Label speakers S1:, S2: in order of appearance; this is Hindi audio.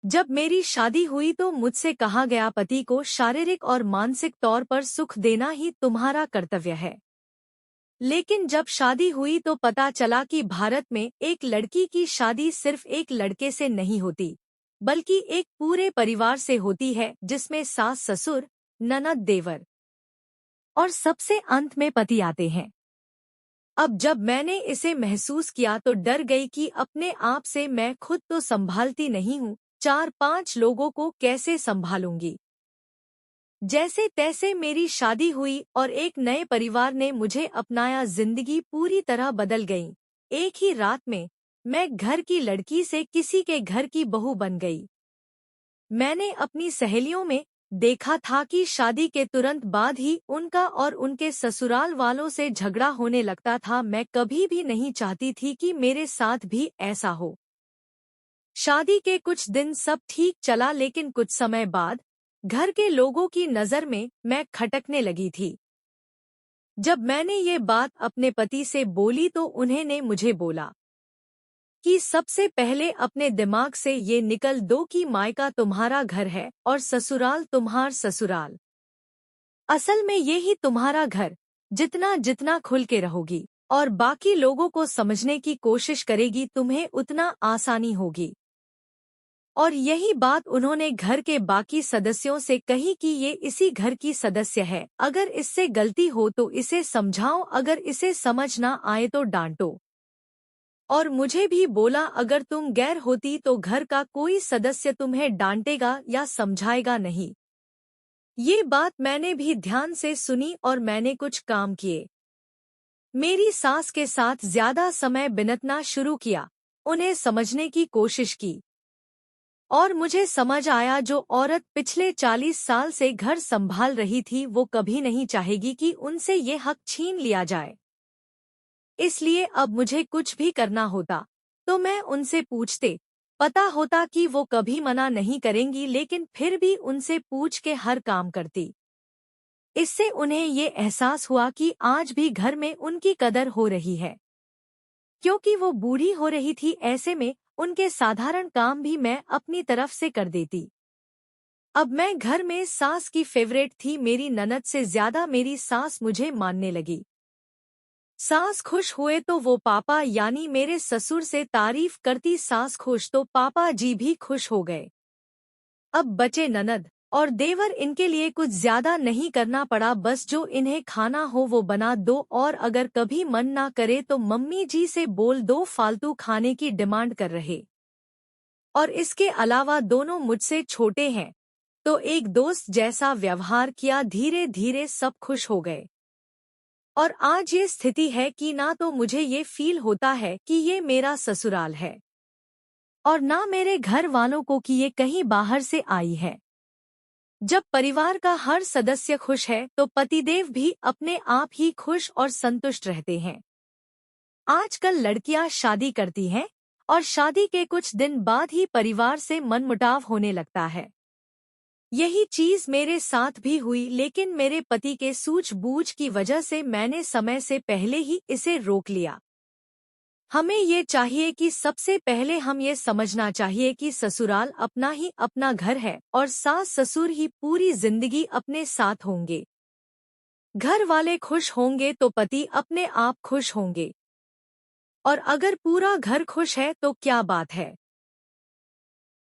S1: जब मेरी शादी हुई तो मुझसे कहा गया पति को शारीरिक और मानसिक तौर पर सुख देना ही तुम्हारा कर्तव्य है। लेकिन जब शादी हुई तो पता चला कि भारत में एक लड़की की शादी सिर्फ एक लड़के से नहीं होती, बल्कि एक पूरे परिवार से होती है, जिसमें सास ससुर, ननद देवर और सबसे अंत में पति आते हैं। अब जब मैंने इसे महसूस किया तो डर गई कि अपने आप से मैं खुद तो संभालती नहीं हूँ, 4-5 लोगों को कैसे संभालूंगी। जैसे तैसे मेरी शादी हुई और एक नए परिवार ने मुझे अपनाया। जिंदगी पूरी तरह बदल गई। एक ही रात में मैं घर की लड़की से किसी के घर की बहू बन गई। मैंने अपनी सहेलियों में देखा था कि शादी के तुरंत बाद ही उनका और उनके ससुराल वालों से झगड़ा होने लगता था। मैं कभी भी नहीं चाहती थी कि मेरे साथ भी ऐसा हो। शादी के कुछ दिन सब ठीक चला, लेकिन कुछ समय बाद घर के लोगों की नज़र में मैं खटकने लगी थी। जब मैंने ये बात अपने पति से बोली तो उन्होंने मुझे बोला कि सबसे पहले अपने दिमाग से ये निकल दो कि मायका तुम्हारा घर है और ससुराल तुम्हार ससुराल। असल में ये ही तुम्हारा घर। जितना जितना खुल के रहोगी और बाकी लोगों को समझने की कोशिश करेगी, तुम्हें उतना आसानी होगी। और यही बात उन्होंने घर के बाकी सदस्यों से कही कि ये इसी घर की सदस्य है। अगर इससे गलती हो तो इसे समझाओ, अगर इसे समझ ना आए तो डांटो। और मुझे भी बोला, अगर तुम गैर होती तो घर का कोई सदस्य तुम्हें डांटेगा या समझाएगा नहीं। ये बात मैंने भी ध्यान से सुनी और मैंने कुछ काम किए। मेरी सास के साथ ज्यादा समय बिताना शुरू किया, उन्हें समझने की कोशिश की। और मुझे समझ आया, जो औरत पिछले 40 साल से घर संभाल रही थी वो कभी नहीं चाहेगी कि उनसे ये हक छीन लिया जाए। इसलिए अब मुझे कुछ भी करना होता तो मैं उनसे पूछते। पता होता कि वो कभी मना नहीं करेंगी, लेकिन फिर भी उनसे पूछ के हर काम करती। इससे उन्हें ये एहसास हुआ कि आज भी घर में उनकी कदर हो रही है। क्योंकि वो बूढ़ी हो रही थी, ऐसे में उनके साधारण काम भी मैं अपनी तरफ से कर देती। अब मैं घर में सास की फेवरेट थी। मेरी ननद से ज्यादा मेरी सास मुझे मानने लगी। सास खुश हुए तो वो पापा यानी मेरे ससुर से तारीफ करती, सास खुश तो पापा जी भी खुश हो गए। अब बचे ननद और देवर, इनके लिए कुछ ज्यादा नहीं करना पड़ा, बस जो इन्हें खाना हो वो बना दो, और अगर कभी मन ना करे तो मम्मी जी से बोल दो, फालतू खाने की डिमांड कर रहे। और इसके अलावा दोनों मुझसे छोटे हैं तो एक दोस्त जैसा व्यवहार किया। धीरे धीरे सब खुश हो गए और आज ये स्थिति है कि ना तो मुझे ये फील होता है कि ये मेरा ससुराल है और ना मेरे घर वालों को कि ये कहीं बाहर से आई है। जब परिवार का हर सदस्य खुश है तो पतिदेव भी अपने आप ही खुश और संतुष्ट रहते हैं। आजकल लड़कियां शादी करती हैं और शादी के कुछ दिन बाद ही परिवार से मनमुटाव होने लगता है। यही चीज मेरे साथ भी हुई, लेकिन मेरे पति के सूझबूझ की वजह से मैंने समय से पहले ही इसे रोक लिया। हमें ये चाहिए कि सबसे पहले हम ये समझना चाहिए कि ससुराल अपना ही अपना घर है और सास ससुर ही पूरी जिंदगी अपने साथ होंगे। घर वाले खुश होंगे तो पति अपने आप खुश होंगे, और अगर पूरा घर खुश है तो क्या बात है।